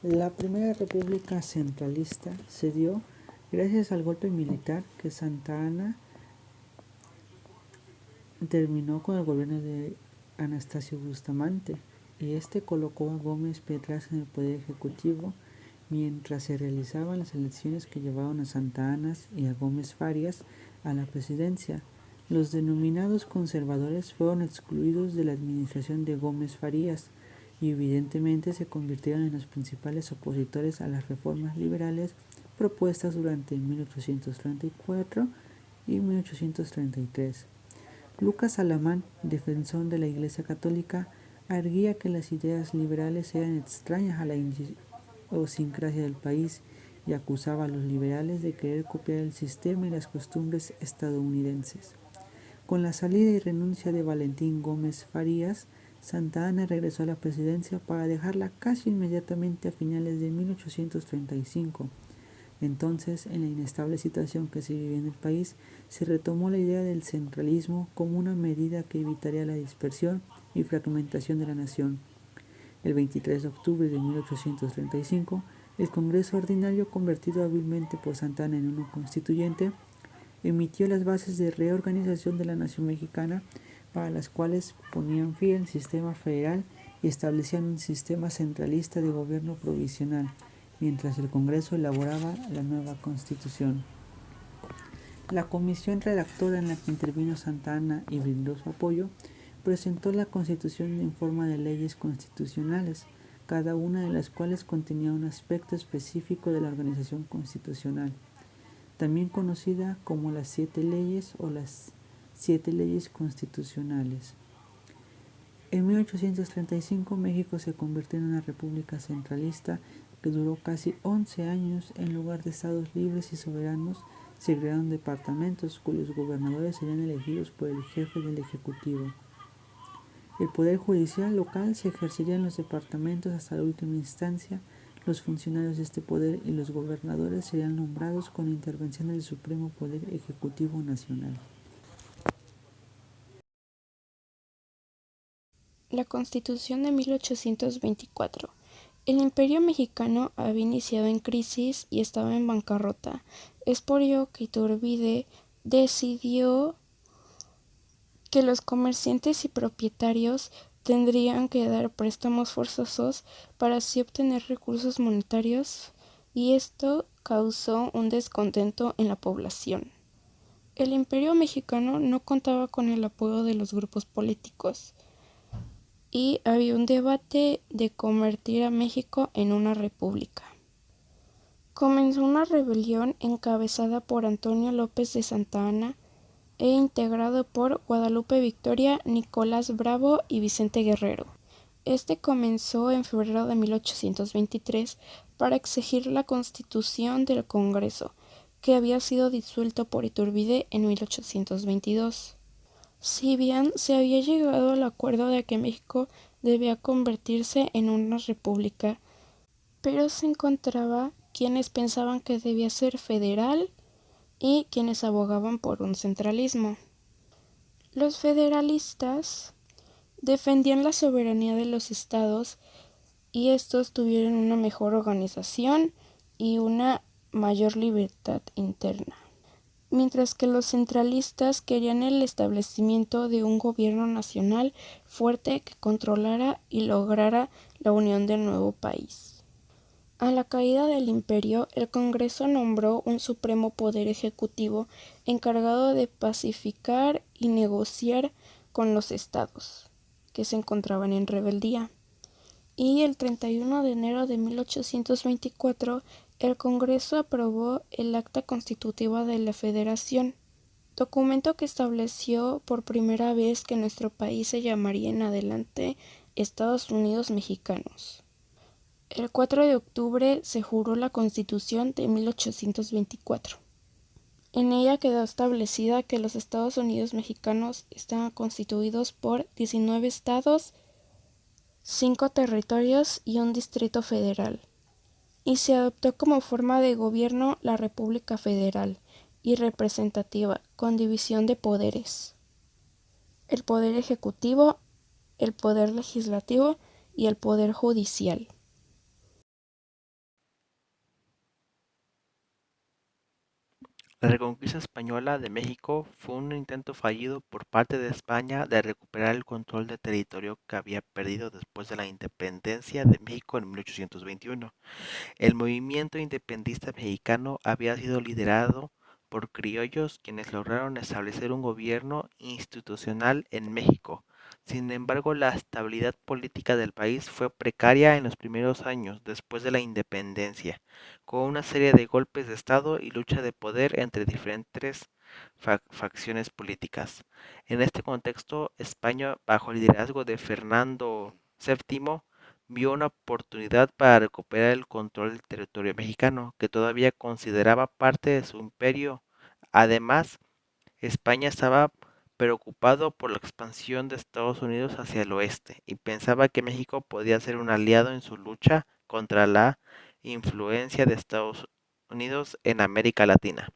La primera república centralista se dio gracias al golpe militar que Santa Anna terminó con el gobierno de Anastasio Bustamante, y este colocó a Gómez Pedraza en el poder ejecutivo mientras se realizaban las elecciones que llevaron a Santa Anna y a Gómez Farias a la presidencia. Los denominados conservadores fueron excluidos de la administración de Gómez Farías y evidentemente se convirtieron en los principales opositores a las reformas liberales propuestas durante 1834 y 1833. Lucas Alamán, defensor de la Iglesia Católica, arguía que las ideas liberales eran extrañas a la idiosincrasia del país y acusaba a los liberales de querer copiar el sistema y las costumbres estadounidenses. Con la salida y renuncia de Valentín Gómez Farías, Santa Anna regresó a la presidencia para dejarla casi inmediatamente a finales de 1835. Entonces, en la inestable situación que se vivía en el país, se retomó la idea del centralismo como una medida que evitaría la dispersión y fragmentación de la nación. El 23 de octubre de 1835, el Congreso Ordinario, convertido hábilmente por Santa Anna en uno constituyente, emitió las bases de reorganización de la nación mexicana, para las cuales ponían fin al sistema federal y establecían un sistema centralista de gobierno provisional, mientras el Congreso elaboraba la nueva Constitución. La comisión redactora en la que intervino Santa Anna y brindó su apoyo presentó la Constitución en forma de leyes constitucionales, cada una de las cuales contenía un aspecto específico de la organización constitucional, también conocida como las 7 leyes o las 7 leyes constitucionales. En 1835 México se convirtió en una república centralista que duró casi 11 años. En lugar de estados libres y soberanos, se crearon departamentos cuyos gobernadores serían elegidos por el jefe del ejecutivo. El poder judicial local se ejercería en los departamentos hasta la última instancia. Los funcionarios de este poder y los gobernadores serían nombrados con intervención del Supremo Poder Ejecutivo Nacional. La Constitución de 1824. El Imperio mexicano había iniciado en crisis y estaba en bancarrota. Es por ello que Iturbide decidió que los comerciantes y propietarios tendrían que dar préstamos forzosos para así obtener recursos monetarios, y esto causó un descontento en la población. El Imperio mexicano no contaba con el apoyo de los grupos políticos, y había un debate de convertir a México en una república. Comenzó una rebelión encabezada por Antonio López de Santa Anna e integrado por Guadalupe Victoria, Nicolás Bravo y Vicente Guerrero. Este comenzó en febrero de 1823 para exigir la constitución del Congreso, que había sido disuelto por Iturbide en 1822. Si bien se había llegado al acuerdo de que México debía convertirse en una república, pero se encontraba quienes pensaban que debía ser federal y quienes abogaban por un centralismo. Los federalistas defendían la soberanía de los estados y estos tuvieron una mejor organización y una mayor libertad interna, mientras que los centralistas querían el establecimiento de un gobierno nacional fuerte que controlara y lograra la unión del nuevo país. A la caída del imperio, el Congreso nombró un supremo poder ejecutivo encargado de pacificar y negociar con los estados que se encontraban en rebeldía. Y el 31 de enero de 1824, el Congreso aprobó el Acta Constitutiva de la Federación, documento que estableció por primera vez que nuestro país se llamaría en adelante Estados Unidos Mexicanos. El 4 de octubre se juró la Constitución de 1824. En ella quedó establecida que los Estados Unidos Mexicanos estaban constituidos por 19 estados, 5 territorios y un distrito federal, y se adoptó como forma de gobierno la República Federal y representativa, con división de poderes: el poder ejecutivo, el poder legislativo y el poder judicial. La reconquista española de México fue un intento fallido por parte de España de recuperar el control de territorio que había perdido después de la independencia de México en 1821. El movimiento independentista mexicano había sido liderado por criollos quienes lograron establecer un gobierno institucional en México. Sin embargo, la estabilidad política del país fue precaria en los primeros años después de la independencia, con una serie de golpes de Estado y lucha de poder entre diferentes facciones políticas. En este contexto, España, bajo el liderazgo de Fernando VII, vio una oportunidad para recuperar el control del territorio mexicano, que todavía consideraba parte de su imperio. Además, España estaba preocupado por la expansión de Estados Unidos hacia el oeste y pensaba que México podía ser un aliado en su lucha contra la influencia de Estados Unidos en América Latina.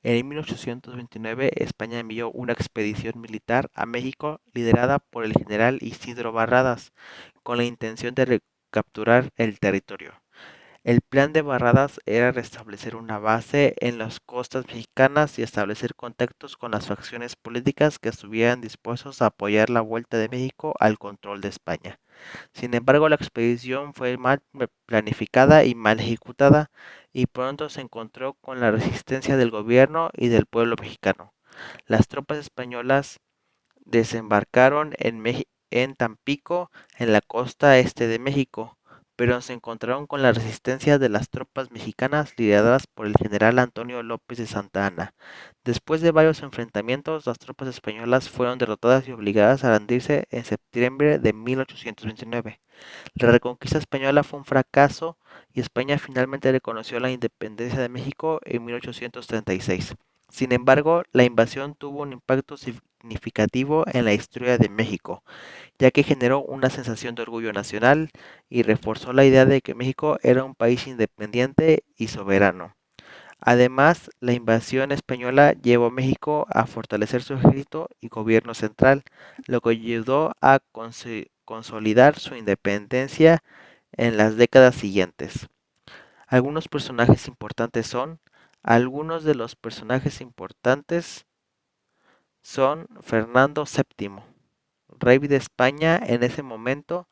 En 1829, España envió una expedición militar a México liderada por el general Isidro Barradas, con la intención de recapturar el territorio. El plan de Barradas era restablecer una base en las costas mexicanas y establecer contactos con las facciones políticas que estuvieran dispuestos a apoyar la vuelta de México al control de España. Sin embargo, la expedición fue mal planificada y mal ejecutada, y pronto se encontró con la resistencia del gobierno y del pueblo mexicano. Las tropas españolas desembarcaron en Tampico, en la costa este de México, pero se encontraron con la resistencia de las tropas mexicanas lideradas por el general Antonio López de Santa Anna. Después de varios enfrentamientos, las tropas españolas fueron derrotadas y obligadas a rendirse en septiembre de 1829. La reconquista española fue un fracaso y España finalmente reconoció la independencia de México en 1836. Sin embargo, la invasión tuvo un impacto significativo en la historia de México, ya que generó una sensación de orgullo nacional y reforzó la idea de que México era un país independiente y soberano. Además, la invasión española llevó a México a fortalecer su ejército y gobierno central, lo que ayudó a consolidar su independencia en las décadas siguientes. Algunos personajes importantes son, algunos de los personajes importantes son Fernando VII, rey de España en ese momento,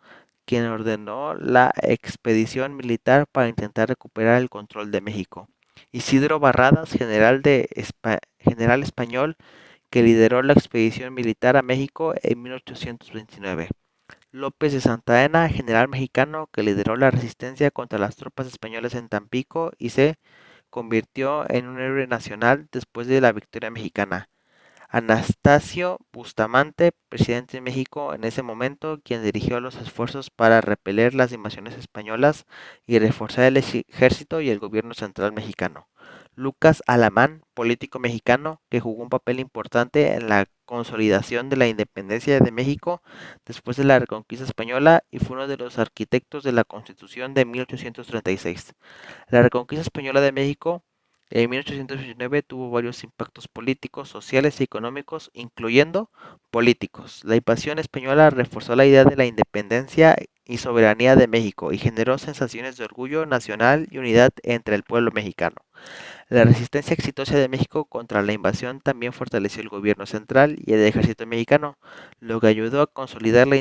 quien ordenó la expedición militar para intentar recuperar el control de México. Isidro Barradas, general español que lideró la expedición militar a México en 1829. López de Santa Anna, general mexicano que lideró la resistencia contra las tropas españolas en Tampico y se convirtió en un héroe nacional después de la victoria mexicana. Anastasio Bustamante, presidente de México en ese momento, quien dirigió los esfuerzos para repeler las invasiones españolas y reforzar el ejército y el gobierno central mexicano. Lucas Alamán, político mexicano que jugó un papel importante en la consolidación de la independencia de México después de la reconquista española y fue uno de los arquitectos de la Constitución de 1836. La reconquista española de México en 1829 tuvo varios impactos políticos, sociales y económicos, incluyendo políticos. La invasión española reforzó la idea de la independencia y soberanía de México y generó sensaciones de orgullo nacional y unidad entre el pueblo mexicano. La resistencia exitosa de México contra la invasión también fortaleció el gobierno central y el ejército mexicano, lo que ayudó a consolidar la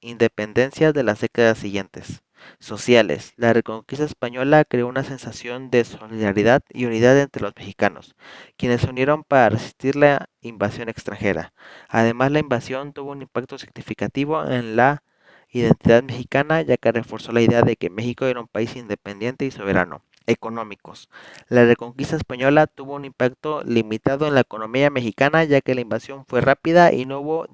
independencia de las décadas siguientes. Sociales. La reconquista española creó una sensación de solidaridad y unidad entre los mexicanos, quienes se unieron para resistir la invasión extranjera. Además, la invasión tuvo un impacto significativo en la identidad mexicana, ya que reforzó la idea de que México era un país independiente y soberano. Económicos. La reconquista española tuvo un impacto limitado en la economía mexicana, ya que la invasión fue rápida y no hubo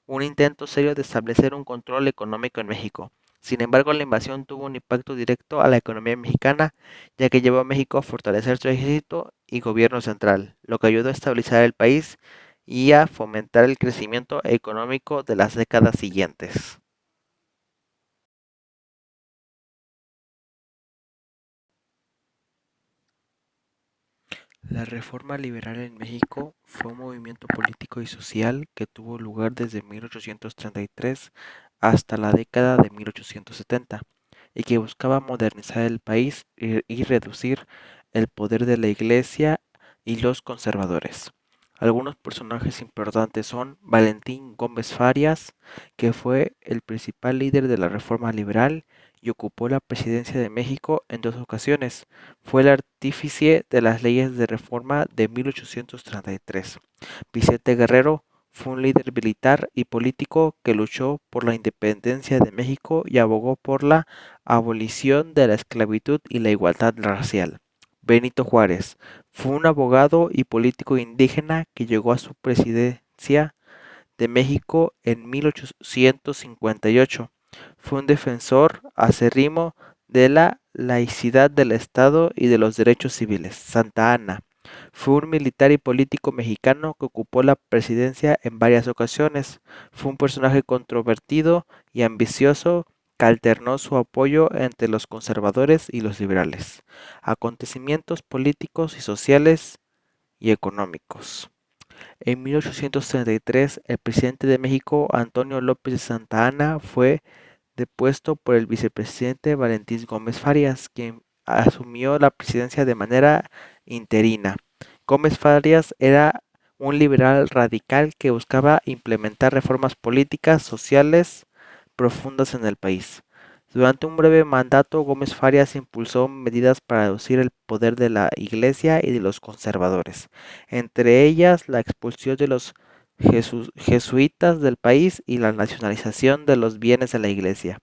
un intento serio de establecer un control económico en México. Sin embargo, la invasión tuvo un impacto directo a la economía mexicana, ya que llevó a México a fortalecer su ejército y gobierno central, lo que ayudó a estabilizar el país y a fomentar el crecimiento económico de las décadas siguientes. La reforma liberal en México fue un movimiento político y social que tuvo lugar desde 1833 hasta la década de 1870 y que buscaba modernizar el país y reducir el poder de la Iglesia y los conservadores. Algunos personajes importantes son Valentín Gómez Farias, que fue el principal líder de la reforma liberal y ocupó la presidencia de México en 2 ocasiones. Fue el artífice de las leyes de reforma de 1833. Vicente Guerrero fue un líder militar y político que luchó por la independencia de México y abogó por la abolición de la esclavitud y la igualdad racial. Benito Juárez fue un abogado y político indígena que llegó a su presidencia de México en 1858. Fue un defensor acérrimo de la laicidad del Estado y de los derechos civiles. Santa Anna fue un militar y político mexicano que ocupó la presidencia en varias ocasiones. Fue un personaje controvertido y ambicioso que alternó su apoyo entre los conservadores y los liberales. Acontecimientos políticos y sociales y económicos. En 1833, el presidente de México, Antonio López de Santa Anna, fue depuesto por el vicepresidente Valentín Gómez Farias, quien asumió la presidencia de manera interina. Gómez Farias era un liberal radical que buscaba implementar reformas políticas, sociales profundas en el país. Durante un breve mandato, Gómez Farias impulsó medidas para reducir el poder de la Iglesia y de los conservadores, entre ellas la expulsión de los jesuitas del país y la nacionalización de los bienes de la Iglesia.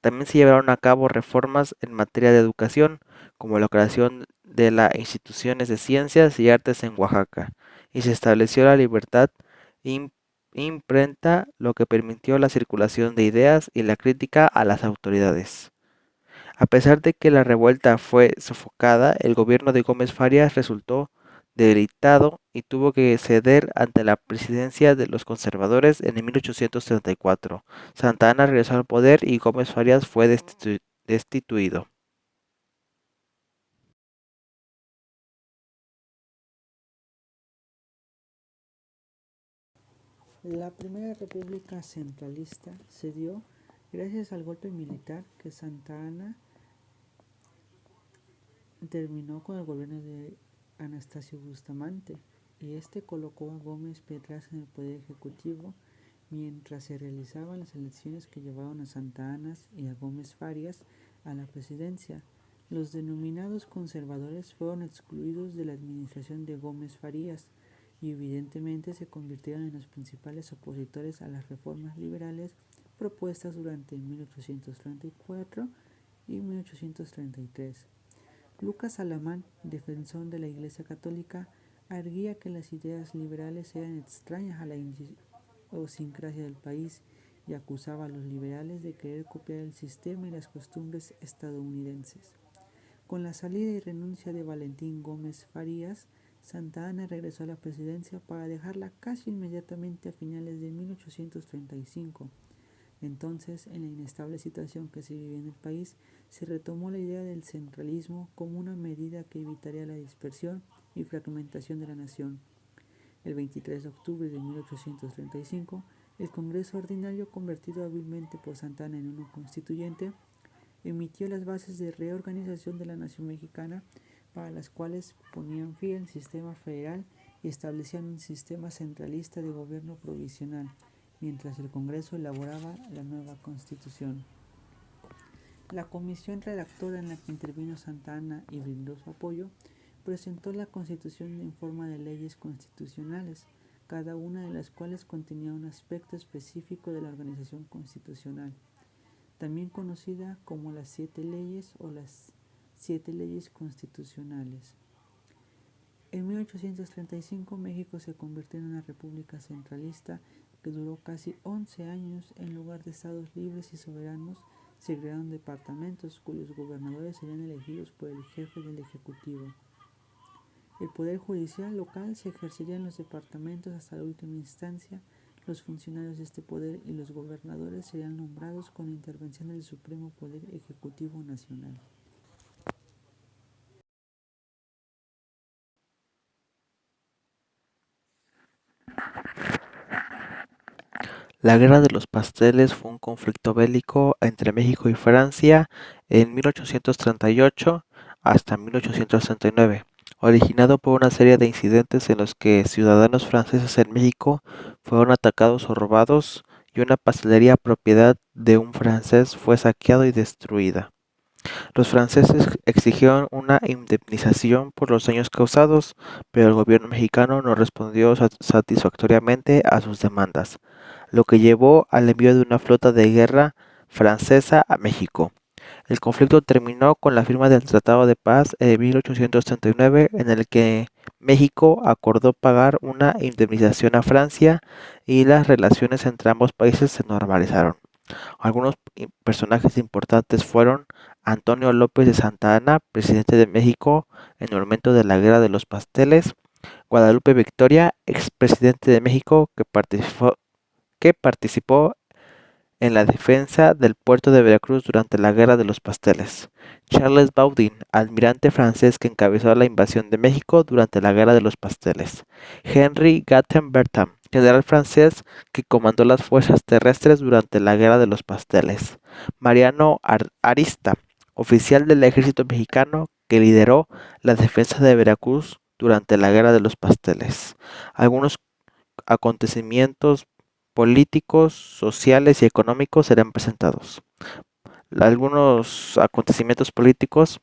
También se llevaron a cabo reformas en materia de educación, como la creación de las instituciones de ciencias y artes en Oaxaca, y se estableció la libertad imprenta, lo que permitió la circulación de ideas y la crítica a las autoridades. A pesar de que la revuelta fue sofocada, el gobierno de Gómez Farias resultó debilitado y tuvo que ceder ante la presidencia de los conservadores en 1834. Santa Anna regresó al poder y Gómez Farias fue destituido. La Primera República Centralista se dio gracias al golpe militar que Santa Anna terminó con el gobierno de Anastasio Bustamante, y este colocó a Gómez Petras en el poder ejecutivo mientras se realizaban las elecciones que llevaron a Santa Anna y a Gómez Farias a la presidencia. Los denominados conservadores fueron excluidos de la administración de Gómez Farías y evidentemente se convirtieron en los principales opositores a las reformas liberales propuestas durante 1834 y 1833. Lucas Alamán, defensor de la Iglesia Católica, arguía que las ideas liberales eran extrañas a la idiosincrasia del país y acusaba a los liberales de querer copiar el sistema y las costumbres estadounidenses. Con la salida y renuncia de Valentín Gómez Farías, Santa Anna regresó a la presidencia para dejarla casi inmediatamente a finales de 1835. Entonces, en la inestable situación que se vivía en el país, se retomó la idea del centralismo como una medida que evitaría la dispersión y fragmentación de la nación. El 23 de octubre de 1835, el Congreso Ordinario, convertido hábilmente por Santa Anna en uno constituyente, emitió las bases de reorganización de la nación mexicana, para las cuales ponían fin al sistema federal y establecían un sistema centralista de gobierno provisional, mientras el Congreso elaboraba la nueva Constitución. La comisión redactora en la que intervino Santa Anna y brindó su apoyo presentó la Constitución en forma de leyes constitucionales, cada una de las cuales contenía un aspecto específico de la organización constitucional, también conocida como las 7 leyes o las 7 leyes constitucionales. En 1835 México se convirtió en una república centralista que duró casi 11 años. En lugar de estados libres y soberanos, se crearon departamentos cuyos gobernadores serían elegidos por el jefe del Ejecutivo. El poder judicial local se ejercería en los departamentos hasta la última instancia. Los funcionarios de este poder y los gobernadores serían nombrados con la intervención del Supremo Poder Ejecutivo Nacional. La Guerra de los Pasteles fue un conflicto bélico entre México y Francia en 1838 hasta 1839. originado por una serie de incidentes en los que ciudadanos franceses en México fueron atacados o robados y una pastelería propiedad de un francés fue saqueada y destruida. Los franceses exigieron una indemnización por los daños causados, pero el gobierno mexicano no respondió satisfactoriamente a sus demandas, lo que llevó al envío de una flota de guerra francesa a México. El conflicto terminó con la firma del Tratado de Paz en 1839, en el que México acordó pagar una indemnización a Francia y las relaciones entre ambos países se normalizaron. Algunos personajes importantes fueron Antonio López de Santa Anna, presidente de México en el momento de la Guerra de los Pasteles; Guadalupe Victoria, expresidente de México que participó en la defensa del puerto de Veracruz durante la Guerra de los Pasteles; Charles Baudin, almirante francés que encabezó la invasión de México durante la Guerra de los Pasteles; Henry Gatton-Bertham, general francés que comandó las fuerzas terrestres durante la Guerra de los Pasteles; Mariano Arista, oficial del ejército mexicano que lideró la defensa de Veracruz durante la Guerra de los Pasteles. Algunos acontecimientos políticos, sociales y económicos serán presentados. Algunos acontecimientos políticos.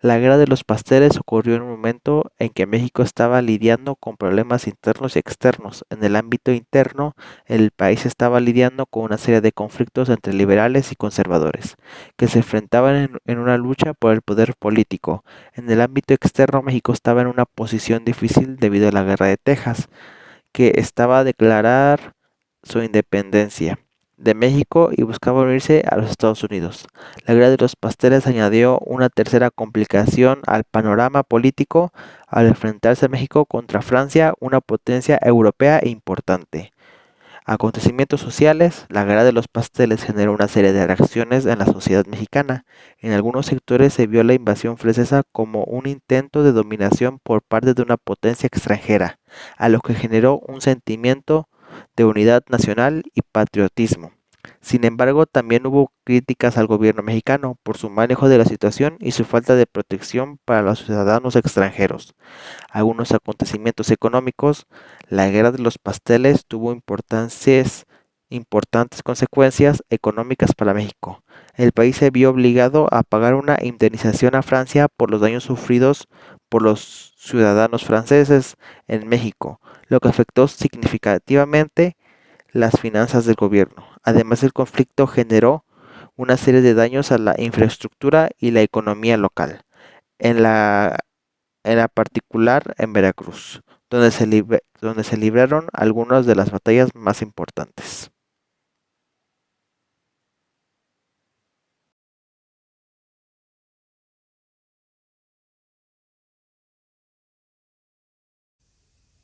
La Guerra de los Pasteles ocurrió en un momento en que México estaba lidiando con problemas internos y externos. En el ámbito interno, el país estaba lidiando con una serie de conflictos entre liberales y conservadores, que se enfrentaban en una lucha por el poder político. En el ámbito externo, México estaba en una posición difícil debido a la Guerra de Texas, que estaba a declarar su independencia de México y buscaba unirse a los Estados Unidos. La Guerra de los Pasteles añadió una tercera complicación al panorama político al enfrentarse México contra Francia, una potencia europea importante. Acontecimientos sociales. La Guerra de los Pasteles generó una serie de reacciones en la sociedad mexicana. En algunos sectores se vio la invasión francesa como un intento de dominación por parte de una potencia extranjera, a lo que generó un sentimiento de unidad nacional y patriotismo. Sin embargo, también hubo críticas al gobierno mexicano por su manejo de la situación y su falta de protección para los ciudadanos extranjeros. Algunos acontecimientos económicos. La Guerra de los Pasteles tuvo importantes consecuencias económicas para México. El país se vio obligado a pagar una indemnización a Francia por los daños sufridos por los ciudadanos franceses en México, lo que afectó significativamente las finanzas del gobierno. Además, el conflicto generó una serie de daños a la infraestructura y la economía local. En la particular en Veracruz, donde se libraron algunas de las batallas más importantes.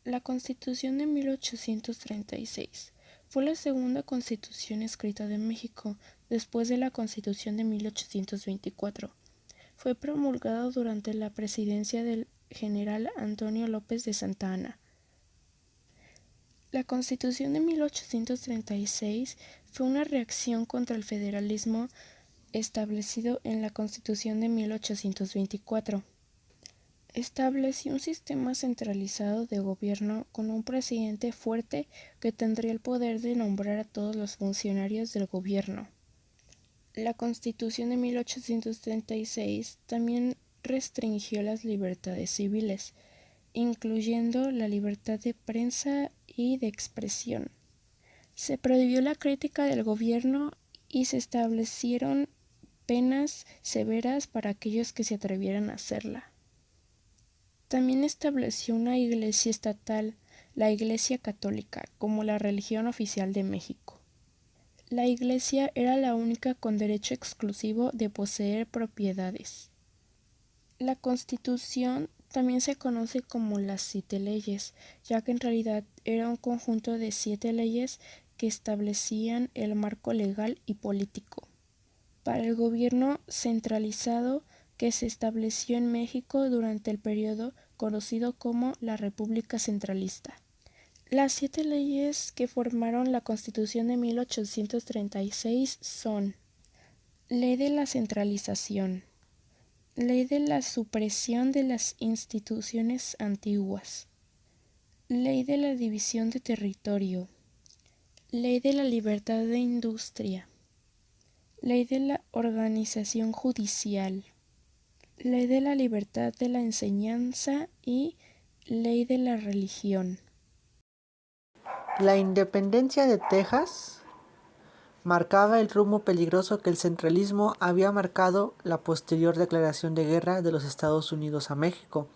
La Constitución de 1836 fue la segunda constitución escrita de México después de la Constitución de 1824. Fue promulgada durante la presidencia del general Antonio López de Santa Anna. La Constitución de 1836 fue una reacción contra el federalismo establecido en la Constitución de 1824. Estableció un sistema centralizado de gobierno con un presidente fuerte que tendría el poder de nombrar a todos los funcionarios del gobierno. La Constitución de 1836 también restringió las libertades civiles, incluyendo la libertad de prensa y de expresión. Se prohibió la crítica del gobierno y se establecieron penas severas para aquellos que se atrevieran a hacerla. También estableció una iglesia estatal, la Iglesia Católica, como la religión oficial de México. La iglesia era la única con derecho exclusivo de poseer propiedades. La Constitución también se conoce como las 7 leyes, ya que en realidad era un conjunto de 7 leyes que establecían el marco legal y político para el gobierno centralizado que se estableció en México durante el periodo conocido como la República Centralista. Las 7 leyes que formaron la Constitución de 1836 son: Ley de la Centralización, Ley de la supresión de las instituciones antiguas. Ley de la división de territorio. Ley de la libertad de industria. Ley de la organización judicial. Ley de la libertad de la enseñanza y ley de la religión. La independencia de Texas marcaba el rumbo peligroso que el centralismo había marcado la posterior declaración de guerra de los Estados Unidos a México.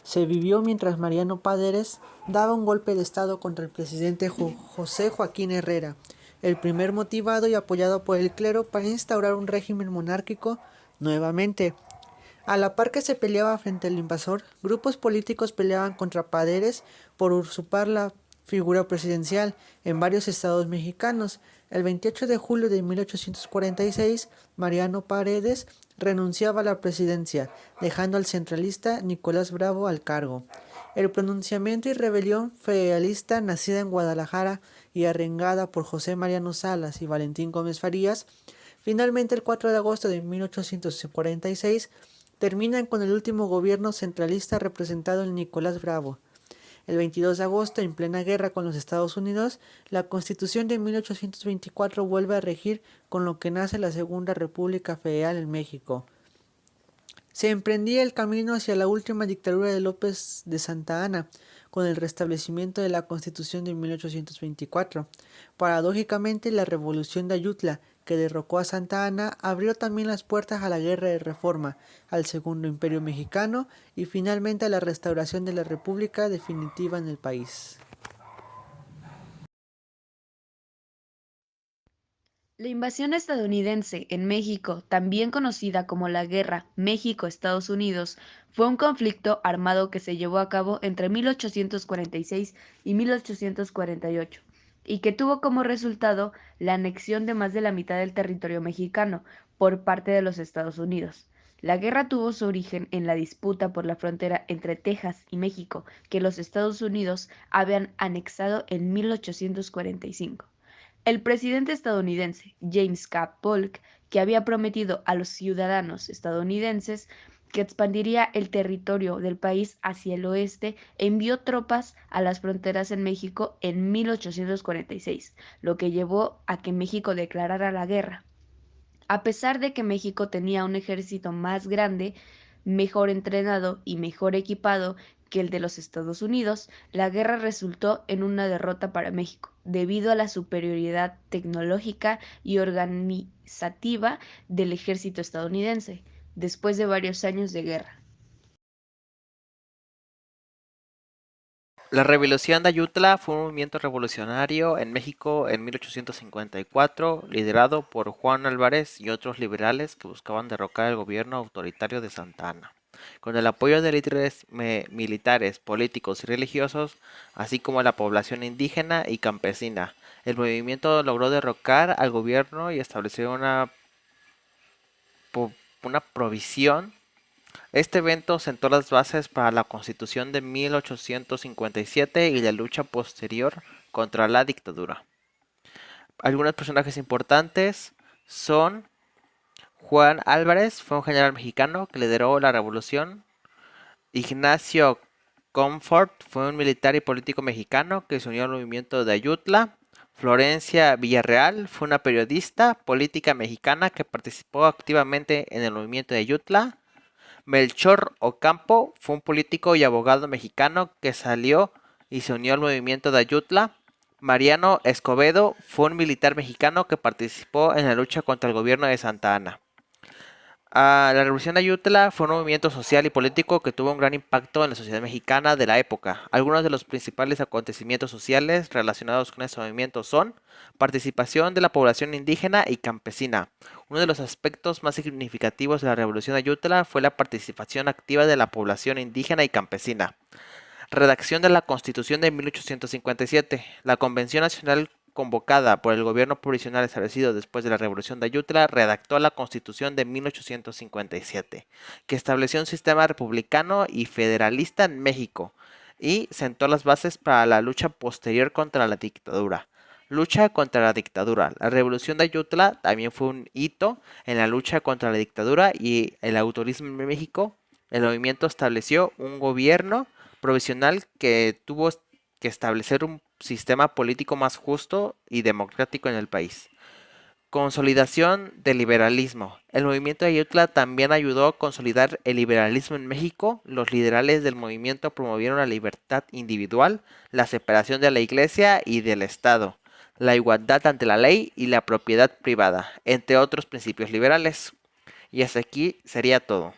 Se vivió mientras Mariano Paredes daba un golpe de estado contra el presidente José Joaquín Herrera, el primer motivado y apoyado por el clero para instaurar un régimen monárquico nuevamente. A la par que se peleaba frente al invasor, grupos políticos peleaban contra Paredes por usurpar la figura presidencial en varios estados mexicanos. El 28 de julio de 1846, Mariano Paredes renunciaba a la presidencia, dejando al centralista Nicolás Bravo al cargo. El pronunciamiento y rebelión federalista, nacida en Guadalajara y arengada por José Mariano Salas y Valentín Gómez Farías, finalmente el 4 de agosto de 1846 terminan con el último gobierno centralista representado en Nicolás Bravo. El 22 de agosto, en plena guerra con los Estados Unidos, la Constitución de 1824 vuelve a regir, con lo que nace la Segunda República Federal en México. Se emprendía el camino hacia la última dictadura de López de Santa Anna, con el restablecimiento de la Constitución de 1824. Paradójicamente, la Revolución de Ayutla, que derrocó a Santa Anna, abrió también las puertas a la Guerra de Reforma, al Segundo Imperio Mexicano y finalmente a la restauración de la República definitiva en el país. La invasión estadounidense en México, también conocida como la Guerra México-Estados Unidos, fue un conflicto armado que se llevó a cabo entre 1846 y 1848 y que tuvo como resultado la anexión de más de la mitad del territorio mexicano por parte de los Estados Unidos. La guerra tuvo su origen en la disputa por la frontera entre Texas y México, que los Estados Unidos habían anexado en 1845. El presidente estadounidense James K. Polk, que había prometido a los ciudadanos estadounidenses que expandiría el territorio del país hacia el oeste, envió tropas a las fronteras en México en 1846, lo que llevó a que México declarara la guerra. A pesar de que México tenía un ejército más grande, mejor entrenado y mejor equipado que el de los Estados Unidos, la guerra resultó en una derrota para México, debido a la superioridad tecnológica y organizativa del ejército estadounidense, después de varios años de guerra. La Revolución de Ayutla fue un movimiento revolucionario en México en 1854, liderado por Juan Álvarez y otros liberales que buscaban derrocar el gobierno autoritario de Santa Anna. Con el apoyo de líderes militares, políticos y religiosos, así como la población indígena y campesina, el movimiento logró derrocar al gobierno y establecer una provisión. Este evento sentó las bases para la Constitución de 1857 y la lucha posterior contra la dictadura. Algunos personajes importantes son Juan Álvarez, fue un general mexicano que lideró la revolución. Ignacio Comfort fue un militar y político mexicano que se unió al movimiento de Ayutla. Florencia Villarreal fue una periodista política mexicana que participó activamente en el movimiento de Ayutla. Melchor Ocampo fue un político y abogado mexicano que salió y se unió al movimiento de Ayutla. Mariano Escobedo fue un militar mexicano que participó en la lucha contra el gobierno de Santa Anna. La Revolución de Ayutla fue un movimiento social y político que tuvo un gran impacto en la sociedad mexicana de la época. Algunos de los principales acontecimientos sociales relacionados con este movimiento son participación de la población indígena y campesina. Uno de los aspectos más significativos de la Revolución de Ayutla fue la participación activa de la población indígena y campesina. Redacción de la Constitución de 1857. La Convención Nacional convocada por el gobierno provisional establecido después de la Revolución de Ayutla, redactó la Constitución de 1857, que estableció un sistema republicano y federalista en México y sentó las bases para la lucha posterior contra la dictadura. Lucha contra la dictadura. La revolución de Ayutla también fue un hito en la lucha contra la dictadura y el autorismo en México. El movimiento estableció un gobierno provisional que tuvo que establecer un sistema político más justo y democrático en el país. Consolidación del liberalismo. El movimiento de Ayutla también ayudó a consolidar el liberalismo en México. Los liderales del movimiento promovieron la libertad individual, la separación de la Iglesia y del Estado, la igualdad ante la ley y la propiedad privada, entre otros principios liberales. Y hasta aquí sería todo.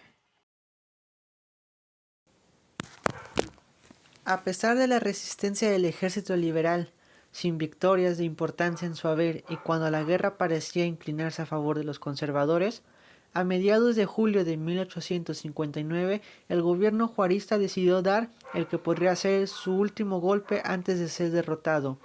A pesar de la resistencia del ejército liberal, sin victorias de importancia en su haber y cuando la guerra parecía inclinarse a favor de los conservadores, a mediados de julio de 1859 el gobierno juarista decidió dar el que podría ser su último golpe antes de ser derrotado.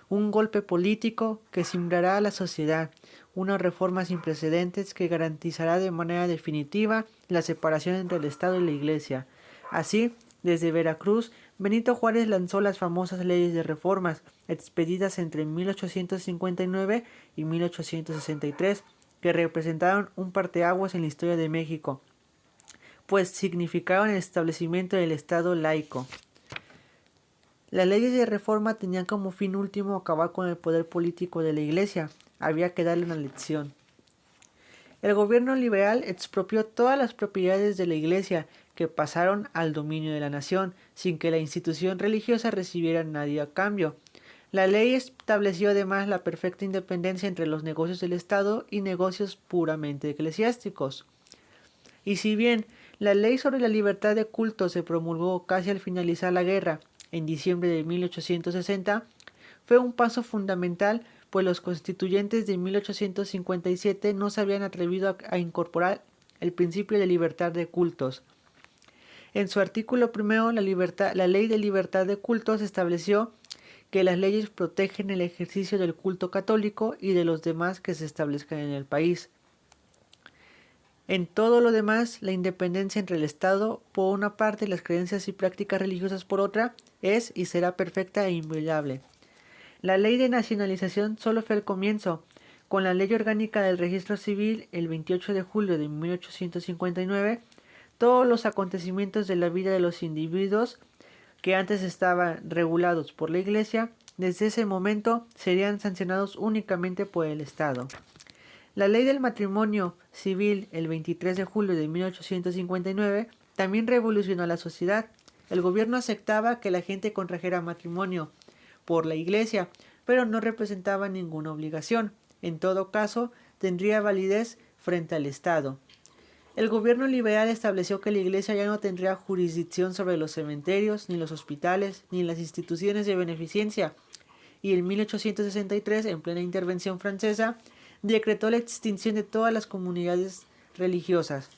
Un golpe político que cimbrará a la sociedad, una reforma sin precedentes que garantizará de manera definitiva la separación entre el Estado y la Iglesia. Así, desde Veracruz, Benito Juárez lanzó las famosas leyes de reformas, expedidas entre 1859 y 1863, que representaron un parteaguas en la historia de México, pues significaron el establecimiento del Estado laico. Las leyes de reforma tenían como fin último acabar con el poder político de la Iglesia. Había que darle una lección. El gobierno liberal expropió todas las propiedades de la Iglesia que pasaron al dominio de la nación, sin que la institución religiosa recibiera nadie a cambio. La ley estableció además la perfecta independencia entre los negocios del Estado y negocios puramente eclesiásticos. Y si bien la ley sobre la libertad de culto se promulgó casi al finalizar la guerra, en diciembre de 1860, fue un paso fundamental, pues los constituyentes de 1857 no se habían atrevido a incorporar el principio de libertad de cultos. En su artículo primero, la Ley de Libertad de Cultos estableció que las leyes protegen el ejercicio del culto católico y de los demás que se establezcan en el país. En todo lo demás, la independencia entre el Estado por una parte y las creencias y prácticas religiosas por otra es y será perfecta e inviolable. La ley de nacionalización solo fue el comienzo. Con la Ley Orgánica del Registro Civil, el 28 de julio de 1859, todos los acontecimientos de la vida de los individuos que antes estaban regulados por la Iglesia, desde ese momento serían sancionados únicamente por el Estado. La ley del matrimonio civil, el 23 de julio de 1859, también revolucionó la sociedad. El gobierno aceptaba que la gente contrajera matrimonio por la Iglesia, pero no representaba ninguna obligación. En todo caso, tendría validez frente al Estado. El gobierno liberal estableció que la Iglesia ya no tendría jurisdicción sobre los cementerios, ni los hospitales, ni las instituciones de beneficencia, y en 1863, en plena intervención francesa, decretó la extinción de todas las comunidades religiosas.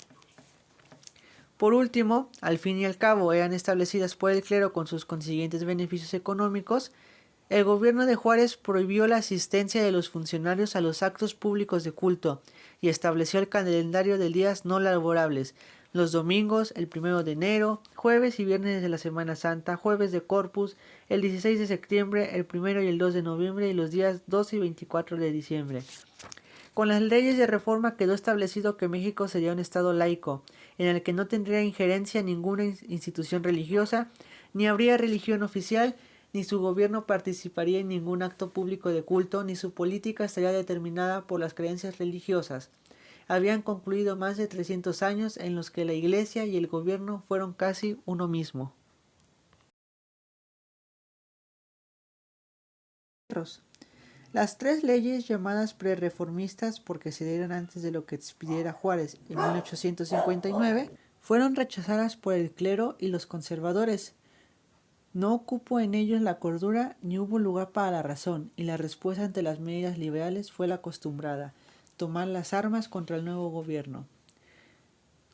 Por último, al fin y al cabo, eran establecidas por el clero con sus consiguientes beneficios económicos. El gobierno de Juárez prohibió la asistencia de los funcionarios a los actos públicos de culto y estableció el calendario de días no laborables, los domingos, el 1 de enero, jueves y viernes de la Semana Santa, jueves de Corpus, el 16 de septiembre, el 1 y el 2 de noviembre y los días 2 y 24 de diciembre. Con las leyes de reforma quedó establecido que México sería un estado laico, en el que no tendría injerencia ninguna institución religiosa, ni habría religión oficial, ni su gobierno participaría en ningún acto público de culto, ni su política estaría determinada por las creencias religiosas. Habían concluido más de 300 años en los que la Iglesia y el gobierno fueron casi uno mismo. Las tres leyes llamadas prerreformistas, porque se dieron antes de lo que expidiera Juárez en 1859, fueron rechazadas por el clero y los conservadores. No ocupó en ellos la cordura ni hubo lugar para la razón, y la respuesta ante las medidas liberales fue la acostumbrada: tomar las armas contra el nuevo gobierno.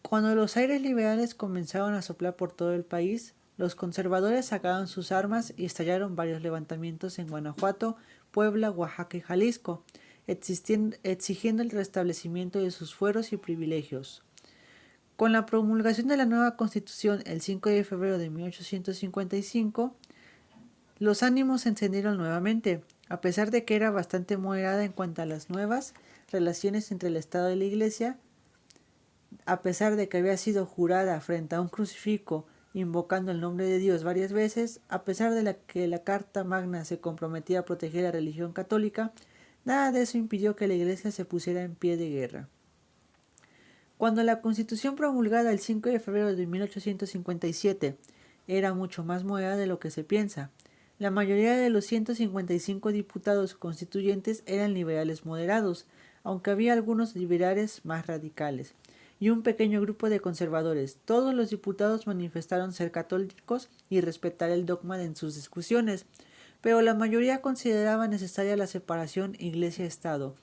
Cuando los aires liberales comenzaron a soplar por todo el país, los conservadores sacaron sus armas y estallaron varios levantamientos en Guanajuato, Puebla, Oaxaca y Jalisco, exigiendo el restablecimiento de sus fueros y privilegios. Con la promulgación de la nueva Constitución el 5 de febrero de 1855, los ánimos se encendieron nuevamente. A pesar de que era bastante moderada en cuanto a las nuevas relaciones entre el Estado y la Iglesia, a pesar de que había sido jurada frente a un crucifijo invocando el nombre de Dios varias veces, a pesar de que la Carta Magna se comprometía a proteger la religión católica, nada de eso impidió que la Iglesia se pusiera en pie de guerra. Cuando la Constitución promulgada el 5 de febrero de 1857 era mucho más moderada de lo que se piensa, la mayoría de los 155 diputados constituyentes eran liberales moderados, aunque había algunos liberales más radicales, y un pequeño grupo de conservadores. Todos los diputados manifestaron ser católicos y respetar el dogma en sus discusiones, pero la mayoría consideraba necesaria la separación Iglesia-Estado.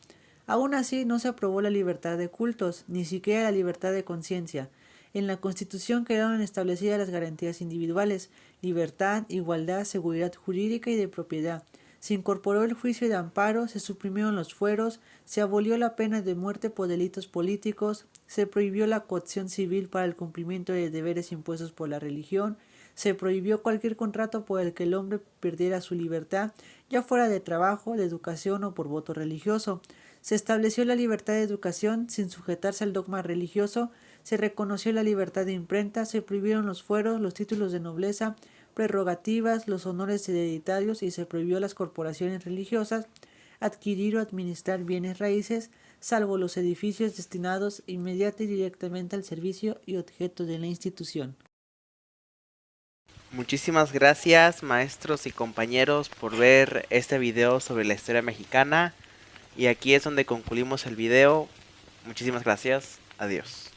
Aún así, no se aprobó la libertad de cultos, ni siquiera la libertad de conciencia. En la Constitución quedaron establecidas las garantías individuales: libertad, igualdad, seguridad jurídica y de propiedad. Se incorporó el juicio de amparo, se suprimieron los fueros, se abolió la pena de muerte por delitos políticos, se prohibió la coacción civil para el cumplimiento de deberes impuestos por la religión, se prohibió cualquier contrato por el que el hombre perdiera su libertad, ya fuera de trabajo, de educación o por voto religioso. Se estableció la libertad de educación sin sujetarse al dogma religioso, se reconoció la libertad de imprenta, se prohibieron los fueros, los títulos de nobleza, prerrogativas, los honores hereditarios y se prohibió a las corporaciones religiosas adquirir o administrar bienes raíces, salvo los edificios destinados inmediata y directamente al servicio y objeto de la institución. Muchísimas gracias, maestros y compañeros, por ver este video sobre la historia mexicana. Y aquí es donde concluimos el video. Muchísimas gracias. Adiós.